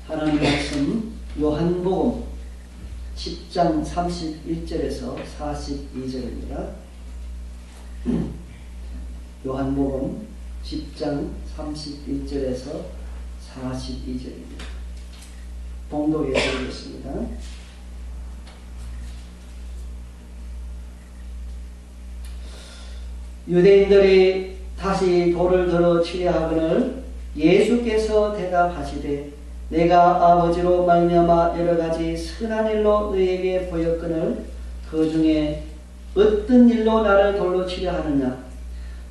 하나님 말씀 요한복음 10장 31절에서 42절입니다. 요한복음 10장 31절에서 42절입니다. 봉독해 드리겠습니다. 유대인들이 다시 돌을 들어 치려 하거늘 예수께서 대답하시되 내가 아버지로 말미암아 여러가지 선한 일로 너희에게 보였거늘 그 중에 어떤 일로 나를 돌로 치려 하느냐.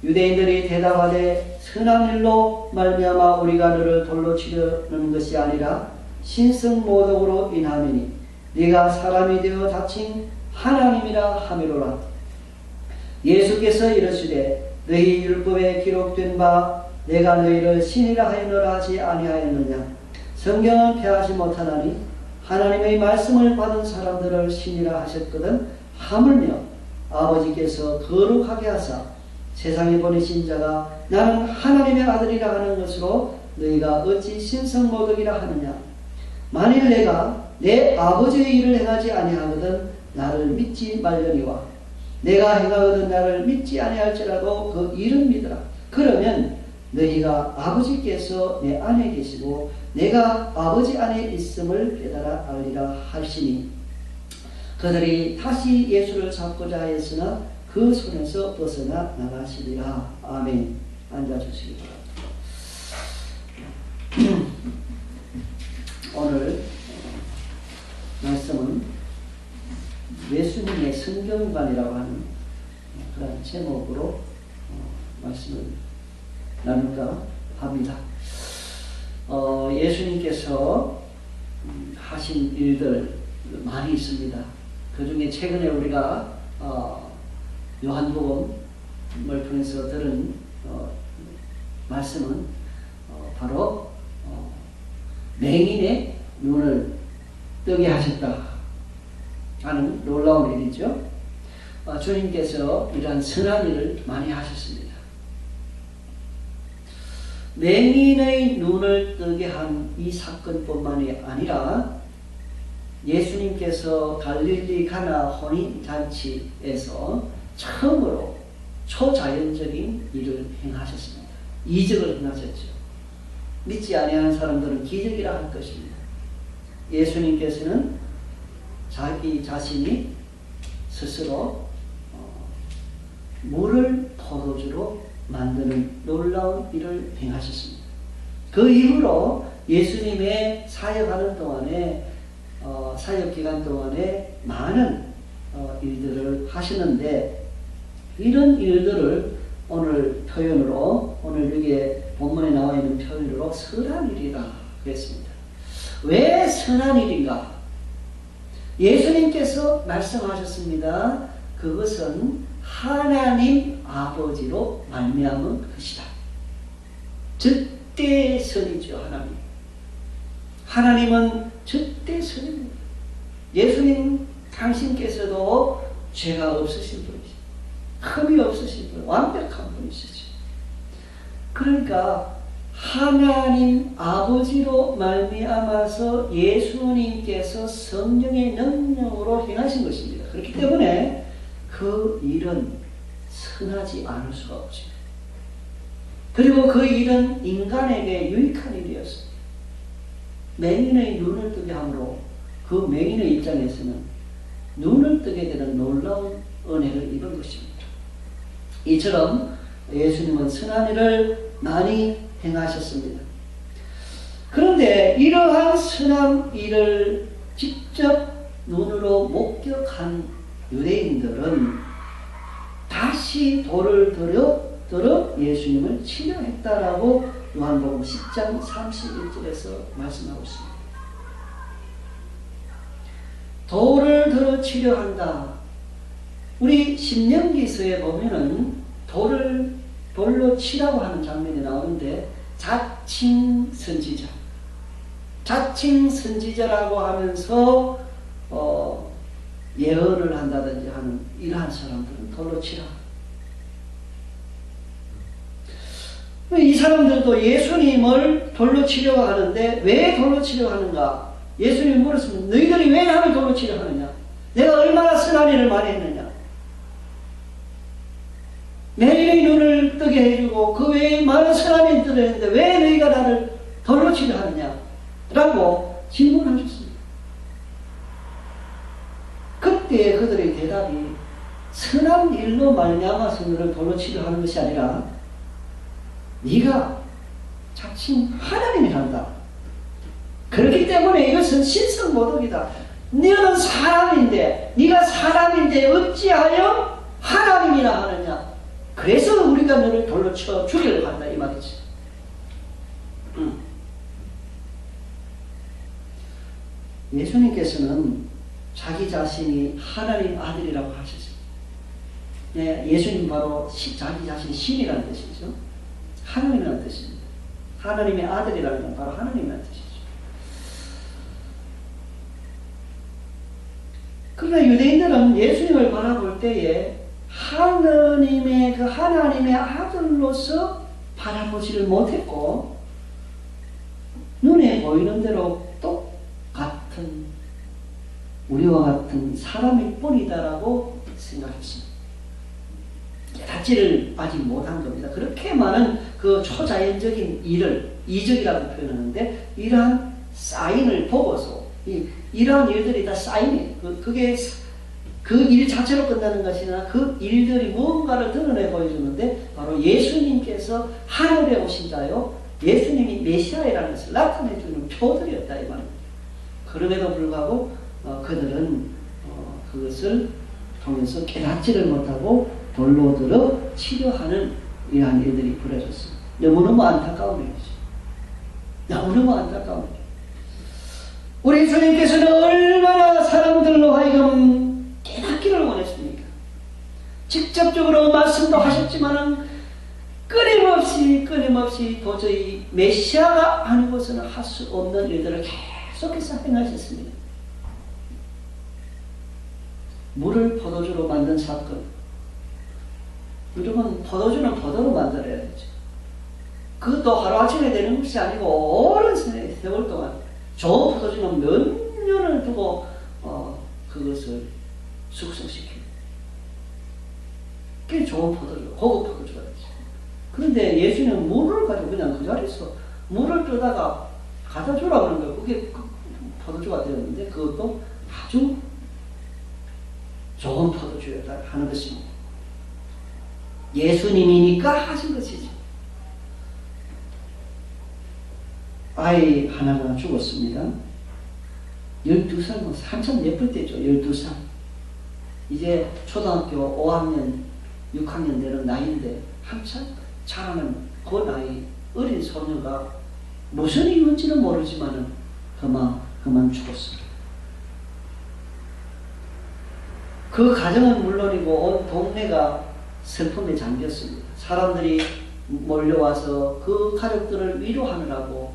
유대인들이 대답하되 선한 일로 말미암아 우리가 너를 돌로 치려는 것이 아니라 신성모독으로 인함이니 네가 사람이 되어 다친 하나님이라 하미로라. 예수께서 이르시되 너희 율법에 기록된 바 내가 너희를 신이라 하였노라 하지 아니하였느냐. 성경은 폐하지 못하나니 하나님의 말씀을 받은 사람들을 신이라 하셨거든 하물며 아버지께서 거룩하게 하사 세상에 보내신 자가 나는 하나님의 아들이라 하는 것으로 너희가 어찌 신성모독이라 하느냐. 만일 내가 내 아버지의 일을 행하지 아니하거든 나를 믿지 말려니와 내가 행하거든 나를 믿지 아니할지라도 그 일은 믿으라. 그러면 너희가 아버지께서 내 안에 계시고 내가 아버지 안에 있음을 깨달아 알리라 하시니 그들이 다시 예수를 잡고자 하였으나 그 손에서 벗어나 나가시리라. 아멘. 앉아주시기 바랍니다. 오늘 말씀은 예수님의 성경관이라고 하는 그런 제목으로 말씀을 나눌까 합니다. 예수님께서 하신 일들 많이 있습니다. 그 중에 최근에 우리가 요한복음을 통해서 들은 말씀은 바로 맹인의 눈을 뜨게 하셨다 하는 놀라운 일이죠. 주님께서 이러한 선한 일을 많이 하셨습니다. 맹인의 눈을 뜨게 한 이 사건뿐만이 아니라 예수님께서 갈릴리 가나 혼인잔치에서 처음으로 초자연적인 일을 행하셨습니다. 이적을 행하셨죠. 믿지 아니하는 사람들은 기적이라 할 것입니다. 예수님께서는 자기 자신이 스스로 물을 포도주로 만드는 놀라운 일을 행하셨습니다. 그 이후로 예수님의 사역하는 동안에 사역기간 동안에 많은 일들을 하시는데 이런 일들을 오늘 표현으로 오늘 여기에 본문에 나와 있는 표현으로 선한 일이라 그랬습니다. 왜 선한 일인가? 예수님께서 말씀하셨습니다. 그것은 하나님 아버지로 말미암은 것이다. 절대선이죠. 하나님은 절대선입니다. 예수님 당신께서도 죄가 없으신 분이시죠. 흠이 없으신 분, 완벽한 분이시죠. 그러니까 하나님 아버지로 말미암아서 예수님께서 성령의 능력으로 행하신 것입니다. 그렇기 때문에 그 일은 선하지 않을 수가 없죠. 그리고 그 일은 인간에게 유익한 일이었습니다. 맹인의 눈을 뜨게 함으로 그 맹인의 입장에서는 눈을 뜨게 되는 놀라운 은혜를 입은 것입니다. 이처럼 예수님은 선한 일을 많이 행하셨습니다. 그런데 이러한 선한 일을 직접 눈으로 목격한 유대인들은 다시 돌을 들어 예수님을 치려 했다라고 요한복음 10장 31절에서 말씀하고 있습니다. 돌을 들어 치려 한다. 우리 신명기서에 보면은 돌로 치라고 하는 장면이 나오는데 자칭 선지자라고 하면서 예언을 한다든지 하는 이러한 사람들은 돌로 치라. 이 사람들도 예수님을 돌로 치려고 하는데 왜 돌로 치려고 하는가? 예수님이 물었습니다. 너희들이 왜 나를 돌로 치려고 하느냐? 내가 얼마나 선한 일을 많이 했느냐? 매일의 눈을 뜨게 해주고 그 외에 많은 선한 일들을 했는데 왜 너희가 나를 돌로 치려 하느냐? 라고 질문하셨습니다. 그때 그들의 대답이 선한 일로 말미암아서 너를 돌로 치려 하는 것이 아니라 네가 자칭 하나님이 한다. 그렇기 때문에 이것은 신성모독이다. 너는 사람인데 네가 사람인데 어찌하여 하나님이라 하느냐. 그래서 우리가 너를 돌로 쳐 죽이려고 한다 이 말이지. 예수님께서는 자기 자신이 하나님 아들이라고 하셨습니다. 네, 예수님 바로 자기 자신이 신이라는 뜻이죠. 하나님이라는 뜻입니다. 하나님의 아들이라는 건 바로 하나님이라는 뜻이죠. 그러나 유대인들은 예수님을 바라볼 때에 하나님의 아들로서 바라보지를 못했고 눈에 보이는 대로 똑같은 우리와 같은 사람일 뿐이다라고 생각했습니다. 깨닫지를 아직 못한 겁니다. 그렇게 많은 그 초자연적인 일을 이적이라고 표현하는데 이러한 사인을 보고서 이러한 일들이 다 사인이에요. 그게 그 일 자체로 끝나는 것이 아니라 그 일들이 무언가를 드러내 보여주는데 바로 예수님께서 하늘에 오신 자요 예수님이 메시아라는 것을 나타내 주는 표들이었다 이 말입니다. 그럼에도 불구하고 그들은 그것을 통해서 깨닫지를 못하고 돌로 들어 치료하는 이러한 일들이 벌어졌습니다. 너무너무 안타까운 일이죠. 너무너무 안타까운 일. 우리 주님께서는 얼마나 사람들로 하여금 깨닫기를 원했습니까? 직접적으로 말씀도 하셨지만은 끊임없이 도저히 메시아가 아니고서는 할 수 없는 일들을 계속해서 행하셨습니다. 물을 포도주로 만든 사건. 여러분, 포도주는 포도로 만들어야죠. 그것도 하루아침에 되는 것이 아니고 오랜 세월 동안 좋은 포도주는 몇 년을 두고 그것을 숙성시킵니다. 그게 좋은 포도주, 고급 포도주가 되죠. 그런데 예수님은 물을 가지고 그냥 그 자리에서 물을 뜨다가 갖다 주라고 하는 거예요. 그게 포도주가 되었는데 그것도 아주 좋은 포도주였다 하는 것입니다. 예수님이니까 하신 것이죠. 아이 하나가 죽었습니다. 12살, 한참 예쁠 때죠. 12살. 이제 초등학교 5학년, 6학년 되는 나이인데 한참 자라는 그 나이 어린 소녀가 무슨 이유인지는 모르지만은 그만 죽었습니다. 그 가정은 물론이고 온 동네가 슬픔에 잠겼습니다. 사람들이 몰려와서 그 가족들을 위로하느라고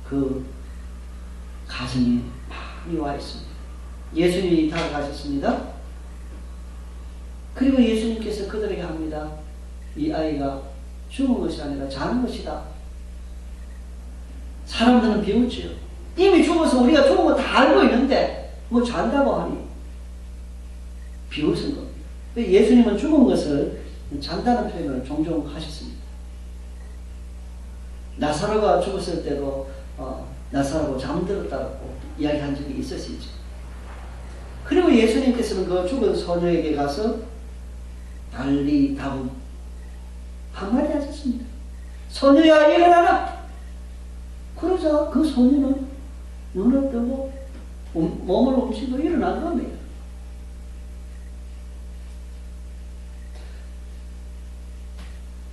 그 가정에 많이 와 있습니다. 예수님이 다가가셨습니다. 그리고 예수님께서 그들에게 합니다. 이 아이가 죽은 것이 아니라 자는 것이다. 사람들은 비웃지요. 이미 죽어서 우리가 죽은 거 다 알고 있는데 뭐 잔다고 하니 비웃은 겁니다. 예수님은 죽은 것을 잔다는 표현을 종종 하셨습니다. 나사로가 죽었을 때도 나사로가 잠들었다고 이야기한 적이 있으시죠. 그리고 예수님께서는 그 죽은 소녀에게 가서 달리 다음 한마디 하셨습니다. 소녀야 일어나라. 그러자 그 소녀는 눈을 뜨고 몸을 움직이고 일어난 겁니다.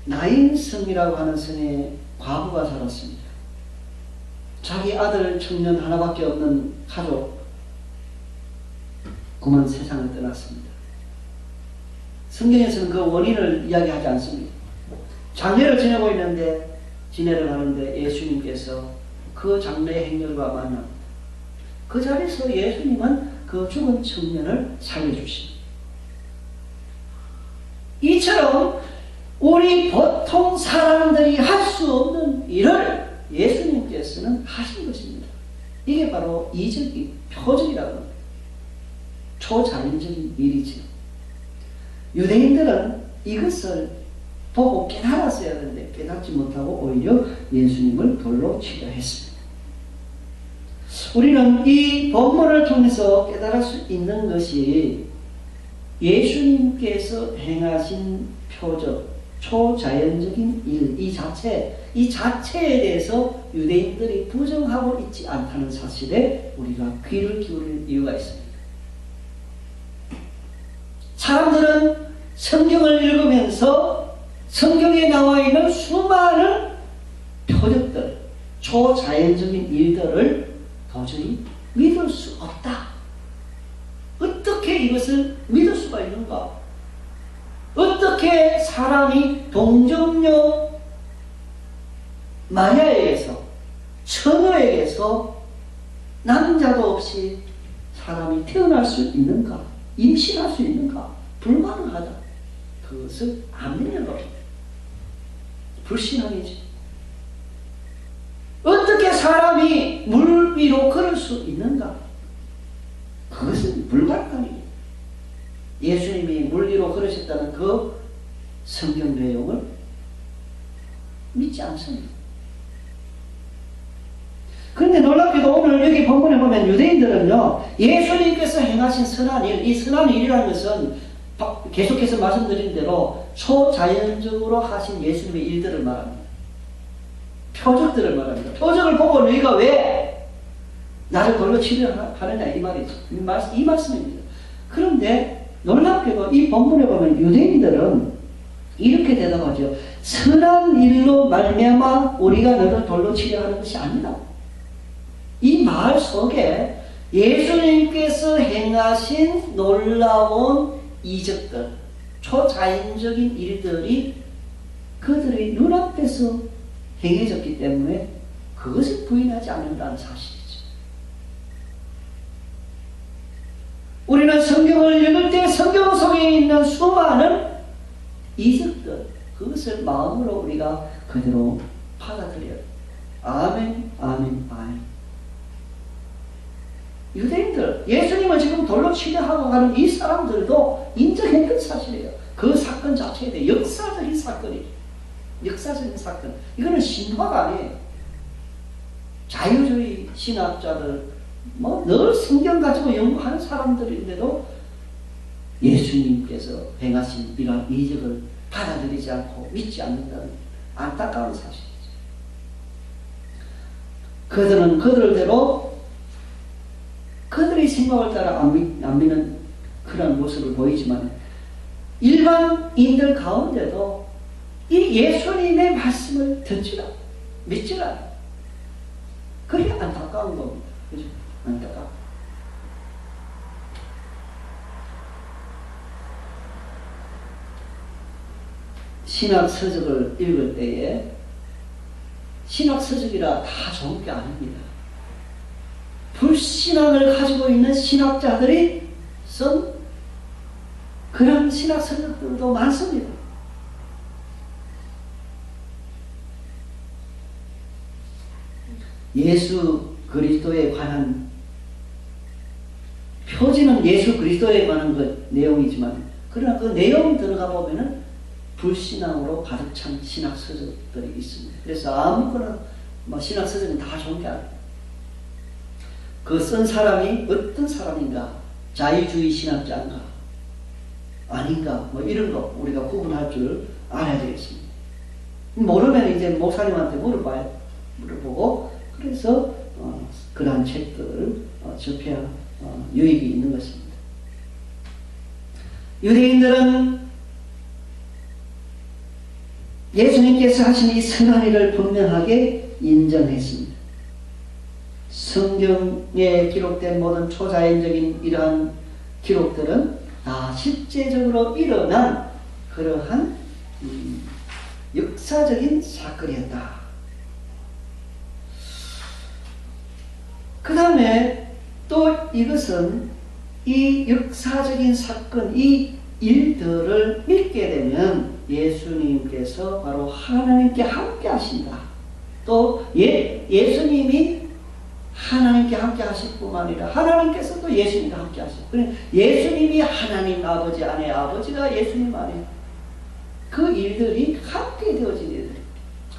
나인성이라고 하는 성에 과부가 살았습니다. 자기 아들 청년 하나밖에 없는 가족 그만 세상을 떠났습니다. 성경에서는 그 원인을 이야기하지 않습니다. 장례를 지내고 있는데 지내를 하는데 예수님께서 그 장례 행렬과 만납니다. 그 자리에서 예수님은 그 죽은 청년을 살려주십니다. 이처럼 우리 보통 사람들이 할 수 없는 일을 예수님께서는 하신 것입니다. 이게 바로 이적이 표적이라고 합니다. 초자연적인 일이죠. 유대인들은 이것을 보고 깨달았어야 하는데 깨닫지 못하고 오히려 예수님을 돌로 치려 했습니다. 우리는 이 본문을 통해서 깨달을 수 있는 것이 예수님께서 행하신 표적, 초자연적인 일, 이 자체에 대해서 유대인들이 부정하고 있지 않다는 사실에 우리가 귀를 기울일 이유가 있습니다. 사람들은 성경을 읽으면서 성경에 나와 있는 수많은 표적들, 초자연적인 일들을 도저히 믿을 수 없다. 어떻게 이것을 믿을 수가 있는가? 어떻게 사람이 동정녀 마리아에게서, 처녀에게서 남자도 없이 사람이 태어날 수 있는가? 임신할 수 있는가? 불가능하다. 그것을 안 믿는 겁니다. 불신앙이지. 어떻게 사람이 물 위로 걸을 수 있는가? 그것은 불가능합니다. 예수님이 물 위로 걸으셨다는 그 성경 내용을 믿지 않습니다. 그런데 놀랍게도 오늘 여기 본문에 보면 유대인들은요, 예수님께서 행하신 선한 일, 이 선한 일이라는 것은 계속해서 말씀드린 대로 초자연적으로 하신 예수님의 일들을 말합니다. 표적들을 말합니다. 표적을 보고 너희가 왜 나를 돌로 치려 하느냐 이 말이죠. 이 말씀입니다. 그런데 놀랍게도 이 본문에 보면 유대인들은 이렇게 대답하죠. 선한 일로 말미암아 우리가 너를 돌로 치려 하는 것이 아니다. 이 말 속에 예수님께서 행하신 놀라운 이적들, 초자연적인 일들이 그들의 눈앞에서 행해졌기 때문에 그것을 부인하지 않는다는 사실이죠. 우리는 성경을 읽을 때 성경 속에 있는 수많은 이적들, 그것을 마음으로 우리가 그대로 받아들여요. 아멘, 아멘, 아멘. 유대인들, 예수님을 지금 돌로 치려하고 가는 이 사람들도 인정했던 사실이에요. 그 사건 자체에 대해 역사적인 사건이죠. 역사적인 사건. 이거는 신화가 아니에요. 자유주의 신학자들, 늘 성경 가지고 연구하는 사람들인데도 예수님께서 행하신 이러한 이적을 받아들이지 않고 믿지 않는다는 안타까운 사실이죠. 그들은 그들대로 그들의 생각을 따라 안 믿는 그런 모습을 보이지만 일반인들 가운데도 이 예수님의 말씀을 듣지라 믿지라 그게 안타까운 겁니다. 그죠? 안타까워. 신학 서적을 읽을 때에 신학 서적이라 다 좋은 게 아닙니다. 불신앙을 가지고 있는 신학자들이 쓴 그런 신학 서적들도 많습니다. 예수 그리스도에 관한 표지는 예수 그리스도에 관한 그 내용이지만 그러나 그 내용 들어가 보면은 불신앙으로 가득 찬 신학 서적들이 있습니다. 그래서 아무거나 신학 서적은 다 좋은 게 아니에요. 그 쓴 사람이 어떤 사람인가, 자유주의 신학자인가 아닌가 이런 거 우리가 구분할 줄 알아야 되겠습니다. 모르면 이제 목사님한테 물어보고 그래서 그러한 책들을 접해야 유익이 있는 것입니다. 유대인들은 예수님께서 하신 이 선한 일을 분명하게 인정했습니다. 성경에 기록된 모든 초자연적인 이러한 기록들은 다 실제적으로 일어난 그러한 역사적인 사건이었다. 그 다음에 또 이것은 이 역사적인 사건, 이 일들을 믿게 되면 예수님께서 바로 하나님께 함께 하신다. 또 예수님이 하나님께 함께 하실 뿐만 아니라 하나님께서 또 예수님과 함께 하시고, 그러니까 예수님이 하나님 아버지 안에, 아버지가 예수님 안에, 그 일들이 함께 되어진 일들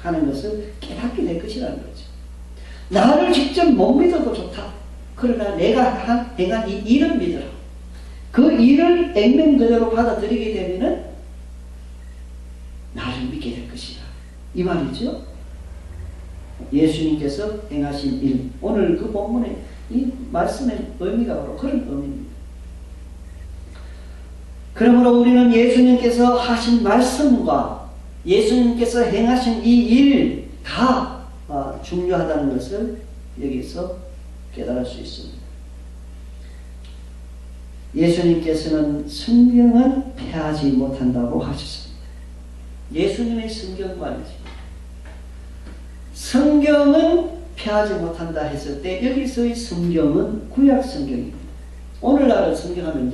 하는 것을 깨닫게 될 것이라는 거죠. 나를 직접 못 믿어도 좋다. 그러나 내가 행한 이 일은 믿어라. 그 일을 액면 그대로 받아들이게 되면은 나를 믿게 될 것이다. 이 말이죠. 예수님께서 행하신 일. 오늘 그 본문의 이 말씀의 의미가 바로 그런 의미입니다. 그러므로 우리는 예수님께서 하신 말씀과 예수님께서 행하신 이 일 다 중요하다는 것을 여기서 깨달을 수 있습니다. 예수님께서는 성경은 폐하지 못한다고 하셨습니다. 예수님의 성경관이죠. 성경은 폐하지 못한다 했을 때 여기서의 성경은 구약 성경입니다. 오늘날은 성경하면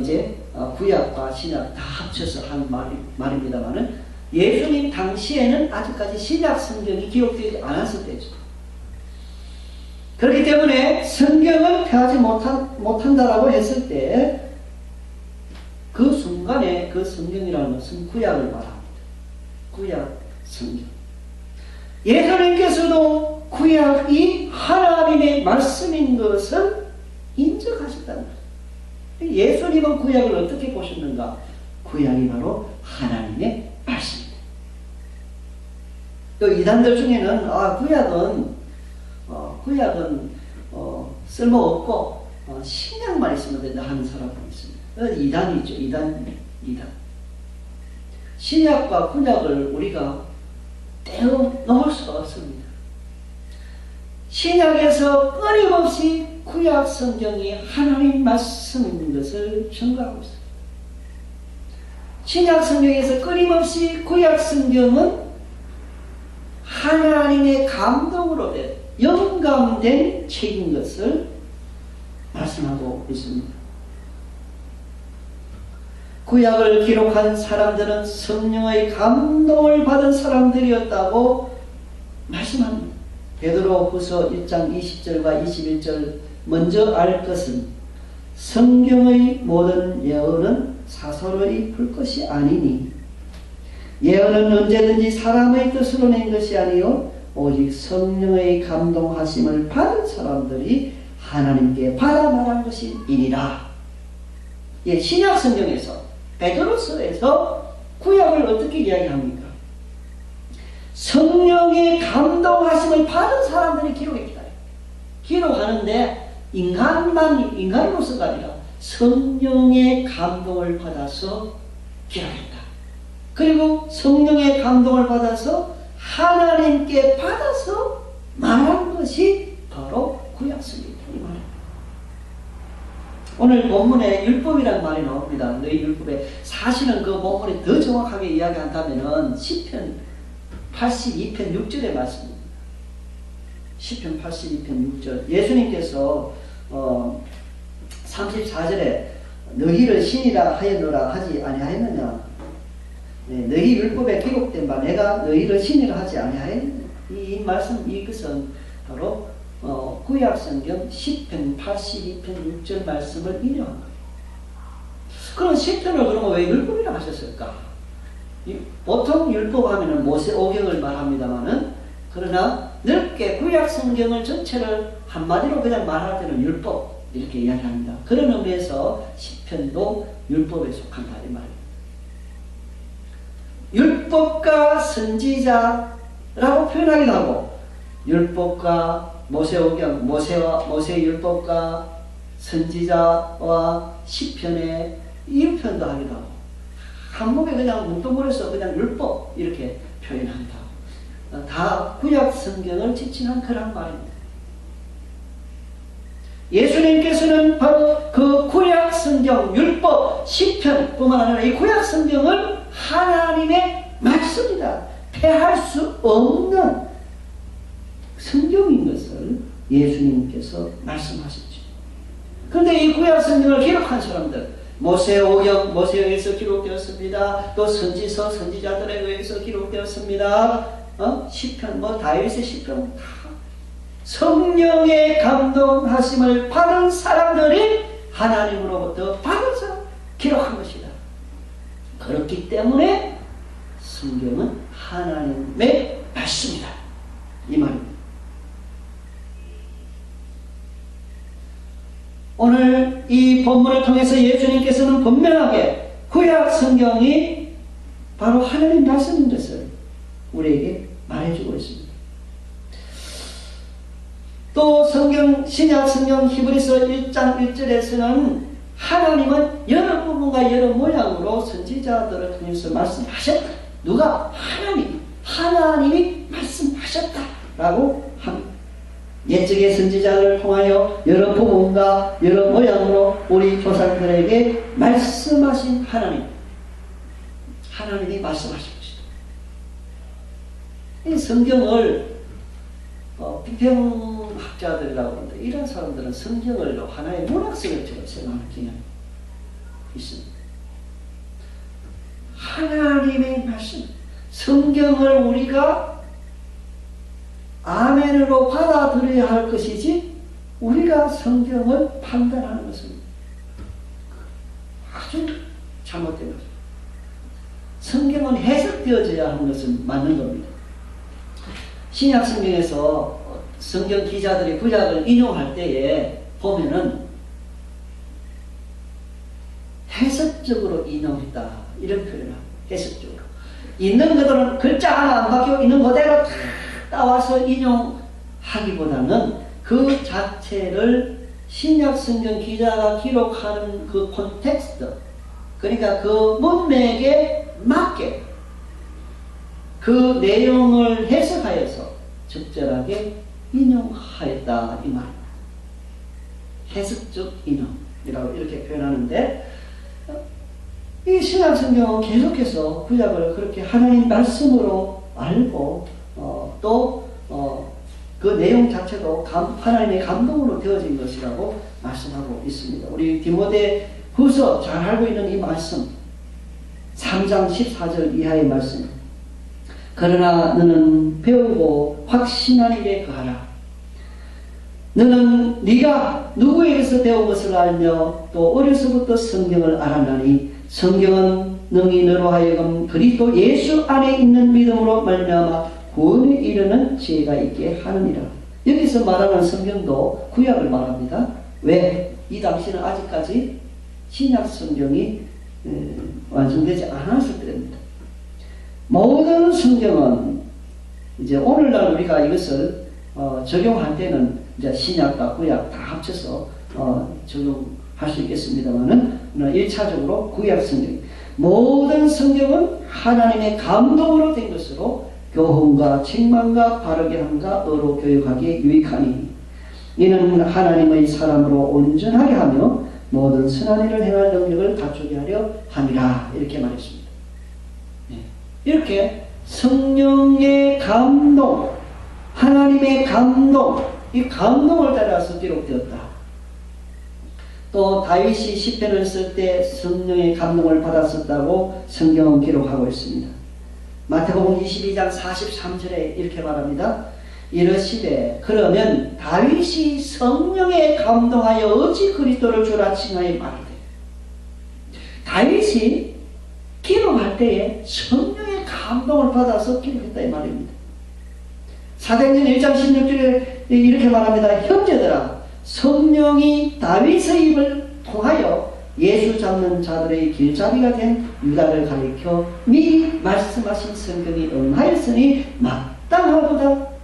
이제 구약과 신약 다 합쳐서 한 말입니다만은 예수님 당시에는 아직까지 신약 성경이 기록되지 않았을 때죠. 그렇기 때문에 성경을 폐하지 못한다라고 했을 때 그 순간에 그 성경이라는 것은 구약을 말합니다. 구약 성경. 예수님께서도 구약이 하나님의 말씀인 것을 인정하셨다는 거예요. 예수님은 구약을 어떻게 보셨는가? 구약이 바로 하나님의 말씀입니다. 또 이단들 중에는 구약은 쓸모없고 신약만 있으면 된다 하는 사람이 있습니다. 이단이죠. 이단. 신약과 구약을 우리가 떼어 놓을 수가 없습니다. 신약에서 끊임없이 구약 성경이 하나님 말씀인 것을 증거하고 있습니다. 신약 성경에서 끊임없이 구약 성경은 하나님의 감동으로 된 영감된 책인 것을 말씀하고 있습니다. 구약을 기록한 사람들은 성령의 감동을 받은 사람들이었다고 말씀합니다. 베드로후서 1장 20절과 21절 먼저 알 것은 성경의 모든 예언은 사설의 풀 것이 아니니 예언은 언제든지 사람의 뜻으로 낸 것이 아니요 오직 성령의 감동하심을 받은 사람들이 하나님께 받아 말한 것이니라. 신약 성경에서 베드로서에서 구약을 어떻게 이야기합니까? 성령의 감동하심을 받은 사람들이 기록했다. 기록하는데 인간으로서가 아니라 성령의 감동을 받아서 기록했다. 그리고 성령의 감동을 받아서 하나님께 받아서 말한 것이 바로 구약 성경입니다. 이 말입니다. 오늘 본문에 율법이라는 말이 나옵니다. 너희 율법에 사실은 그 본문에 더 정확하게 이야기한다면은 시편 82편 6절의 말씀입니다. 시편 82편 6절. 예수님께서 34절에 너희를 신이라 하였노라 하지 아니하였느냐. 너희 율법에 기록된 바 내가 너희를 신이라 하지 아니하였느냐. 이 말씀 이것은 바로 구약 성경 시편 82편 6절 말씀을 인용한 거예요. 그럼 시편을 그러면 왜 율법이라 하셨을까? 보통 율법 하면은 모세오경을 말합니다만은 그러나 넓게 구약 성경을 전체를 한마디로 그냥 말할 때는 율법 이렇게 이야기합니다. 그런 의미에서 시편도 율법에 속한다 이 말입니다. 율법과 선지자라고 표현하기도 하고 율법과 모세오경, 모세 율법과 선지자와 시편의 이 표현도 하기도 하고 한목에 그냥 뭉뚱그려서 그냥 율법 이렇게 표현하기도 하고 다 구약 성경을 지칭한 그런 말입니다. 예수님께서는 바로 그 구약 성경, 율법, 시편 뿐만 아니라 이 구약 성경을 하나님의 말씀이다. 폐할 수 없는 성경인 것을 예수님께서 말씀하셨죠. 그런데 이 구약 성경을 기록한 사람들, 모세오경, 모세에서 기록되었습니다. 또 선지서, 선지자들에 의해서 기록되었습니다. 시편, 다윗의 시편, 다 성령의 감동하심을 받은 사람들이 하나님으로부터 받아서 기록한 것이다. 그렇기 때문에 성경은 하나님의 말씀이다, 이 말입니다. 오늘 이 본문을 통해서 예수님께서는 분명하게 구약 성경이 바로 하나님 말씀인 것을 우리에게 말해주고 있습니다. 또 신약 성경 히브리서 1장 1절에서는 하나님은 여러 부분과 여러 모양으로 선지자들을 통해서 말씀하셨다. 누가? 하나님이 말씀하셨다라고 합니다. 옛적의 선지자를 통하여 여러 부분과 여러 모양으로 우리 조상들에게 말씀하신 하나님이 말씀하신 것이다. 이 성경을 비평학자들이라고 하는데, 이런 사람들은 성경을 하나의 문학성처럼 생각하는 경향이 있습니다. 하나님의 말씀, 성경을 우리가 아멘으로 받아들여야 할 것이지, 우리가 성경을 판단하는 것은 아주 잘못된 것입니다. 성경은 해석되어져야 하는 것은 맞는 겁니다. 신약 성경에서 성경 기자들이 구약을 인용할 때에 보면은 해석적으로 인용했다, 이런 표현을 합니다. 해석적으로. 있는 것들은 글자 하나 안 바뀌고 있는 그대로 다 따와서 인용하기보다는 그 자체를 신약 성경 기자가 기록하는 그 콘텍스트, 그러니까 그 문맥에 맞게 그 내용을 해석하여서 적절하게 인용하였다, 이 말입니다. 해석적 인용이라고 이렇게 표현하는데, 이 신약 성경은 계속해서 구약을 그렇게 하나님 말씀으로 알고 또 그 내용 자체도 하나님의 감동으로 되어진 것이라고 말씀하고 있습니다. 우리 디모데후서 잘 알고 있는 이 말씀, 3장 14절 이하의 말씀. 그러나 너는 배우고 확신한 일에 거하라. 너는 네가 누구에게서 배운 것을 알며 또 어려서부터 성경을 알았나니 성경은 능히 너로 하여금 그리스도 예수 안에 있는 믿음으로 말미암아 구원에 이르는 지혜가 있게 하느니라. 여기서 말하는 성경도 구약을 말합니다. 왜? 이 당시는 아직까지 신약 성경이 완성되지 않았을 때입니다. 모든 성경은 이제 오늘날 우리가 이것을 적용할 때는 이제 신약과 구약 다 합쳐서 적용할 수 있겠습니다만은 1차적으로 구약 성경, 모든 성경은 하나님의 감동으로 된 것으로 교훈과 책망과 바르게 함과 의로 교육하기에 유익하니 이는 하나님의 사람으로 온전하게 하며 모든 선한 일을 행할 능력을 갖추게 하려 함이라, 이렇게 말했습니다. 이렇게 성령의 감동, 하나님의 감동, 이 감동을 따라서 기록되었다. 또 다윗이 시편을 쓸 때 성령의 감동을 받았었다고 성경은 기록하고 있습니다. 마태복음 22장 43절에 이렇게 말합니다. 이르시되 그러면 다윗이 성령에 감동하여 어찌 그리스도를 주라 칭하여 말하되, 다윗이 기록할 때에 성령의 감동을 받아서 기록했다, 이 말입니다. 사도행전 1장 16절에 이렇게 말합니다. 형제들아, 성령이 다윗의 입을 통하여 예수 잡는 자들의 길잡이가 된 유다를 가리켜 미리 말씀하신 성경이 응하였으니 마땅하도다.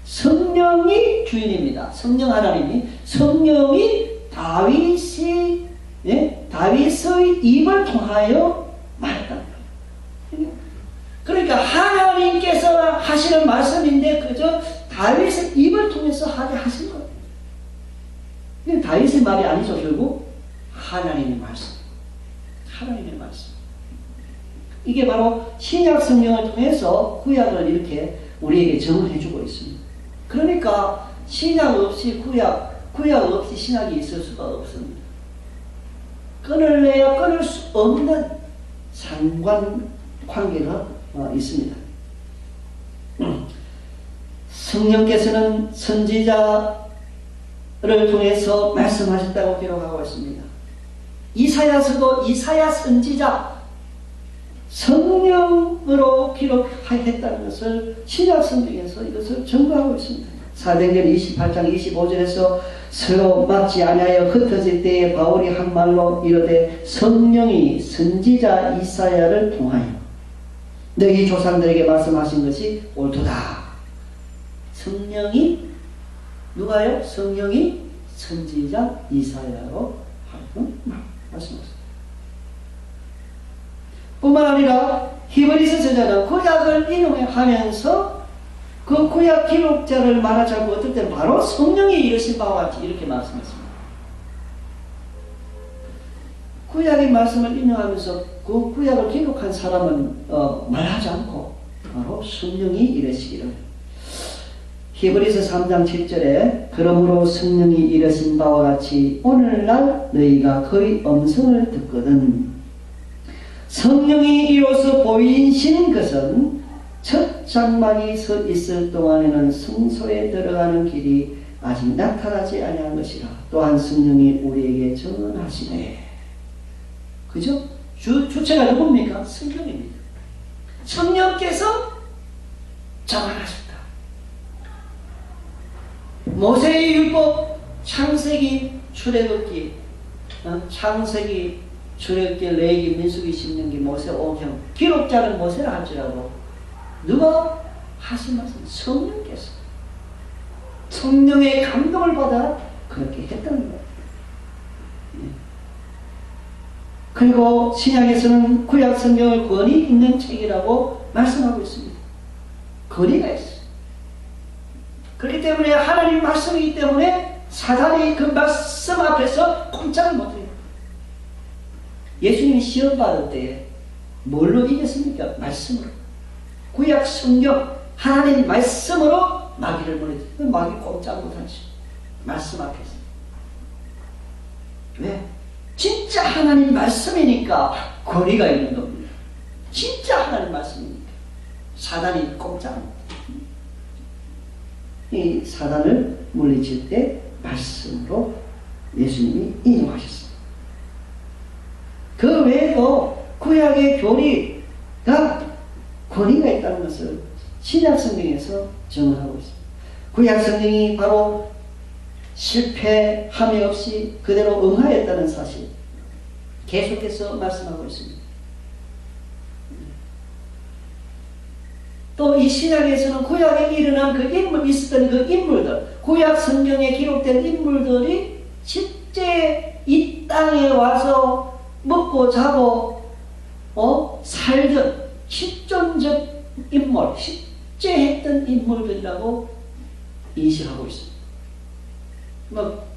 성령이 주인입니다. 성령 하나님이, 성령이 다윗의 입을 통하여 말했다. 그러니까 하나님께서 하시는 말씀인데 그저 다윗의 입을 통해서 하게 하신 거예요. 근데 다윗의 말이 아니죠. 결국 하나님의 말씀, 하나님의 말씀. 이게 바로 신약 성경을 통해서 구약을 이렇게 우리에게 정언해 주고 있습니다. 그러니까 신약 없이 구약 없이 신약이 있을 수가 없습니다. 끊을래야 끊을 수 없는 상관관계가 있습니다. 성령께서는 선지자를 통해서 말씀하셨다고 기록하고 있습니다. 이사야서도 이사야 선지자 성령으로 기록했다는 것을 신약 성경에서 이것을 증거하고 있습니다. 사도행전 28장 25절에서 서로 맞지 아니하여 흩어질 때에 바울이 한 말로 이르되 성령이 선지자 이사야를 통하여 너희 조상들에게 말씀하신 것이 옳도다. 성령이 누가요? 성령이 선지자 이사야로 말씀하셨습니다. 뿐만 아니라 히브리서 저자는 구약을 인용하면서 그 구약 기록자를 말하지 않고 어떨 때는 바로 성령이 이르신 바와 같이 이렇게 말씀했습니다. 구약의 말씀을 인용하면서 그 구약을 기록한 사람은 말하지 않고 바로 성령이 이르시기를. 히브리서 3장 7절에 그러므로 성령이 이르신 바와 같이 오늘날 너희가 그의 음성을 듣거든. 성령이 이로써 보이신 것은 첫 장막이 서 있을 동안에는 성소에 들어가는 길이 아직 나타나지 아니한 것이라. 또한 성령이 우리에게 증언하시네. 그죠? 주체가 누굽니까? 성령입니다. 성령께서 증언하셨다. 모세의 율법, 창세기, 출애굽기, 창세기, 출애굽기, 레위기, 민수기, 신명기, 모세, 오경, 기록자는 모세라 할지라도 누가 하신 말씀? 성령께서 성령의 감동을 받아 그렇게 했다는 거예요. 그리고 신약에서는 구약 성경을 권위 있는 책이라고 말씀하고 있습니다. 권위가 있어요. 그렇기 때문에 하나님 말씀이기 때문에 사단이 그 말씀 앞에서 꼼짝을 못해요. 예수님이 시험 받을 때 뭘로 이겼습니까? 말씀으로. 구약 성경 하나님 말씀으로 마귀를 물리쳤어요. 마귀 꼼짝 못하지. 말씀 앞에서. 왜? 진짜 하나님 말씀이니까 권위가 있는 겁니다. 진짜 하나님 말씀이니까 사단이 꼼짝 못해요. 이 사단을 물리칠 때 말씀으로 예수님이 인용하셨습니다. 그 외에도 구약의 교리가 권위가 있다는 것을 신약 성경에서 증언하고 있습니다. 구약 성경이 바로 실패함이 없이 그대로 응하였다는 사실 계속해서 말씀하고 있습니다. 또 이 신약에서는 구약에 일어난 그 있었던 그 인물들, 구약 성경에 기록된 인물들이 실제 이 땅에 와서 먹고 자고 살던 실존적 인물, 실제 했던 인물들이라고 인식하고 있습니다.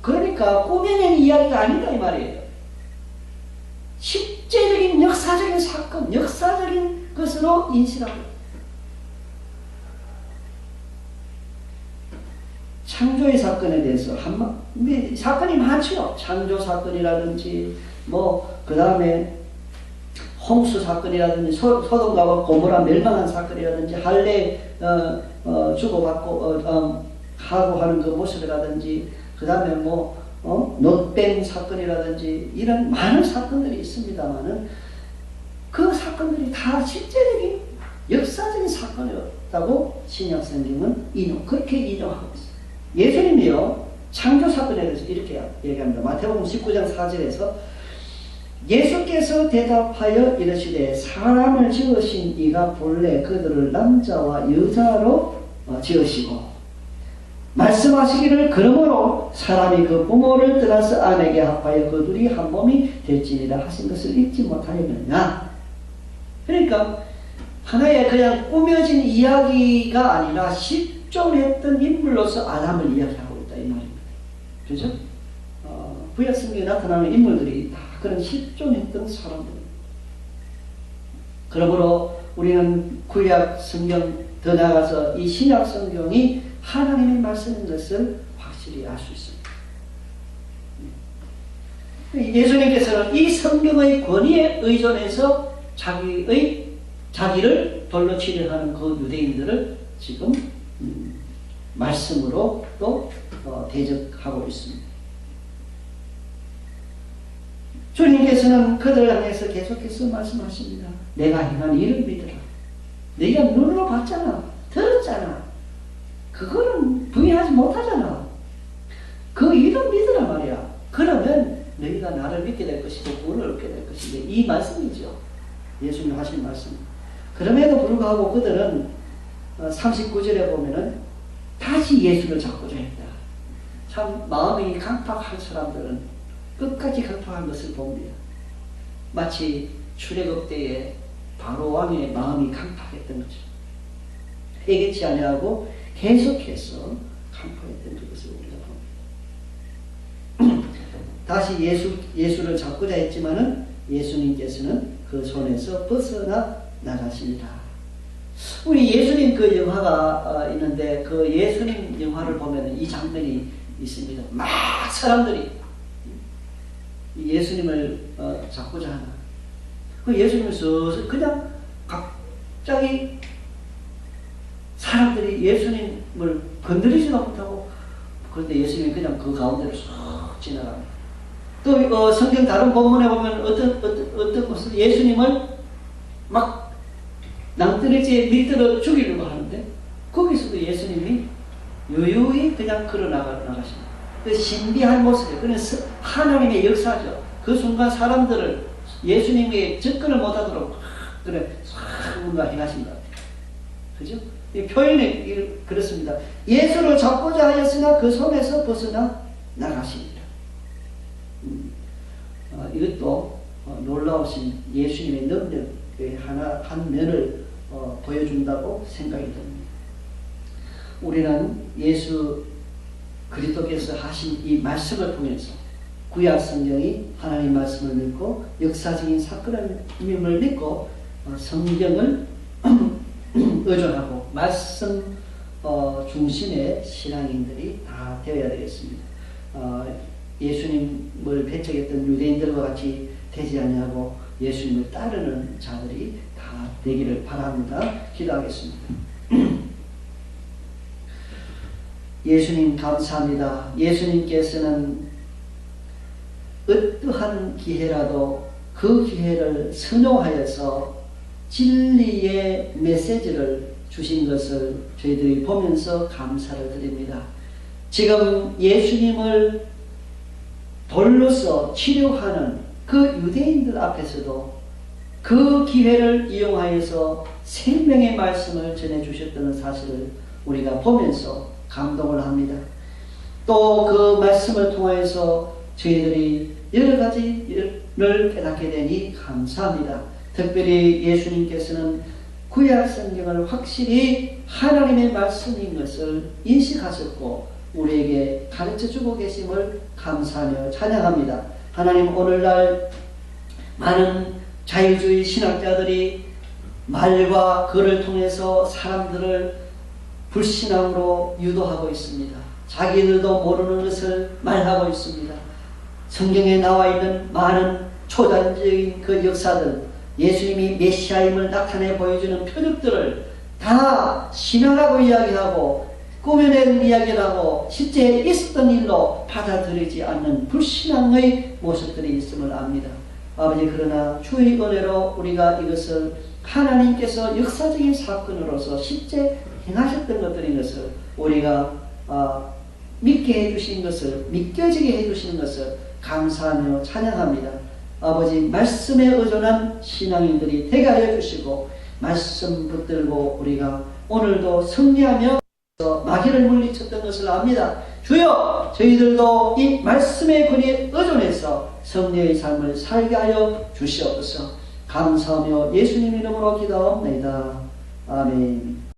그러니까 꾸며낸 이야기가 아니다 이 말이에요. 실제적인 역사적인 사건, 역사적인 것으로 인식하고 있습니다. 창조의 사건에 대해서 사건이 많죠. 창조 사건이라든지 그 다음에 홍수 사건이라든지 소돔과 고모라 멸망한 사건이라든지 할례 주고받고 하고 하는 그 모습이라든지 그 다음에 놋뱀 사건이라든지 이런 많은 사건들이 있습니다만은 그 사건들이 다 실제적인 역사적인 사건이었다고 신약 성경은 그렇게 인용하고 있어요. 예수님이요 창조 사건에 대해서 이렇게 얘기합니다. 마태복음 19장 4절에서 예수께서 대답하여 이르시되 사람을 지으신 이가 본래 그들을 남자와 여자로 지으시고 말씀하시기를 그러므로 사람이 그 부모를 떠나서 아내에게 합하여 그 둘이 한 몸이 될지니라 하신 것을 잊지 못하였느냐. 그러니까 하나의 그냥 꾸며진 이야기가 아니라 실존했던 인물로서 아담을 이야기하고 있다 이 말입니다. 그죠? 구약 성경에 나타나는 인물들이 다 그런 실존했던 사람들입니다. 그러므로 우리는 구약 성경 더 나아가서 이 신약 성경이 하나님의 말씀인 것을 확실히 알 수 있습니다. 예수님께서는 이 성경의 권위에 의존해서 자기를 돌로 치려 하는 그 유대인들을 지금 말씀으로 또 대적하고 있습니다. 주님께서는 그들을 향해서 계속해서 말씀하십니다. 내가 행한 일을 믿으라. 네가 눈으로 봤잖아. 들었잖아. 그거는 부인하지 못하잖아. 그 일을 믿으라 말이야. 그러면 너희가 나를 믿게 될 것이고 구원을 얻게 될 것인데, 이 말씀이죠. 예수님 하신 말씀. 그럼에도 불구하고 그들은 39절에 보면은 다시 예수를 잡고자 했다. 참 마음이 강팍한 사람들은 끝까지 강팍한 것을 봅니다. 마치 출애굽 때에 바로 왕의 마음이 강팍했던 거죠. 회개치 아니하고 계속해서 강팍했던 것을 우리가 봅니다. 다시 예수를 잡고자 했지만은 예수님께서는 그 손에서 벗어나 나가십니다. 우리 예수님 그 영화가 있는데, 그 예수님 영화를 보면 이 장면이 있습니다. 막 사람들이 예수님을 잡고자 하나. 그 예수님을 서서 그냥 갑자기 사람들이 예수님을 건드리지도 못하고, 그런데 예수님이 그냥 그 가운데로 쏙 지나갑니다. 또 성경 다른 본문에 보면 어떤 것은 예수님을 막 낭떠러지에 밀들어 죽이려고 하는데, 거기서도 예수님이 유유히 그냥 걸어 나가십니다. 그 신비한 모습이에요. 그는 하나님의 역사죠. 그 순간 사람들을 예수님의 접근을 못하도록 그래 뭔가 행하신 것 같아요. 그죠? 이 표현이 그렇습니다. 예수를 잡고자 하였으나 그 손에서 벗어나 나가십니다. 이것도 놀라우신 예수님의 능력의 한 면을 보여준다고 생각이 듭니다. 우리는 예수 그리스도께서 하신 이 말씀을 통해서 구약 성경이 하나님 말씀을 믿고 역사적인 사건임을 믿고 성경을 의존하고 말씀 중심의 신앙인들이 다 되어야 되겠습니다. 예수님을 배척했던 유대인들과 같이 되지 아니하고 예수님을 따르는 자들이 다 되기를 바랍니다. 기도하겠습니다. 예수님 감사합니다. 예수님께서는 어떠한 기회라도 그 기회를 선호하여서 진리의 메시지를 주신 것을 저희들이 보면서 감사를 드립니다. 지금 예수님을 돌로서 치료하는 그 유대인들 앞에서도 그 기회를 이용하여서 생명의 말씀을 전해주셨다는 사실을 우리가 보면서 감동을 합니다. 또 그 말씀을 통하여서 저희들이 여러 가지를 깨닫게 되니 감사합니다. 특별히 예수님께서는 구약 성경을 확실히 하나님의 말씀인 것을 인식하셨고 우리에게 가르쳐주고 계심을 감사하며 찬양합니다. 하나님, 오늘날 많은 자유주의 신학자들이 말과 글을 통해서 사람들을 불신앙으로 유도하고 있습니다. 자기들도 모르는 것을 말하고 있습니다. 성경에 나와 있는 많은 초단적인 그 역사들, 예수님이 메시아임을 나타내 보여주는 표적들을 다 신화라고 이야기하고 꾸며낸 이야기를 하고 실제 있었던 일로 받아들이지 않는 불신앙의 모습들이 있음을 압니다. 아버지, 그러나 주의 은혜로 우리가 이것을 하나님께서 역사적인 사건으로서 실제 행하셨던 것들인 것을 우리가 믿게 해주신 것을, 믿겨지게 해주시는 것을 감사하며 찬양합니다. 아버지, 말씀에 의존한 신앙인들이 되게 하여 주시고 말씀 붙들고 우리가 오늘도 승리하며 마귀를 물리쳤던 것을 압니다. 주여, 저희들도 이 말씀의 권위에 의존해서 성령의 삶을 살게 하여 주시옵소서. 감사하며 예수님 이름으로 기도합니다. 아멘.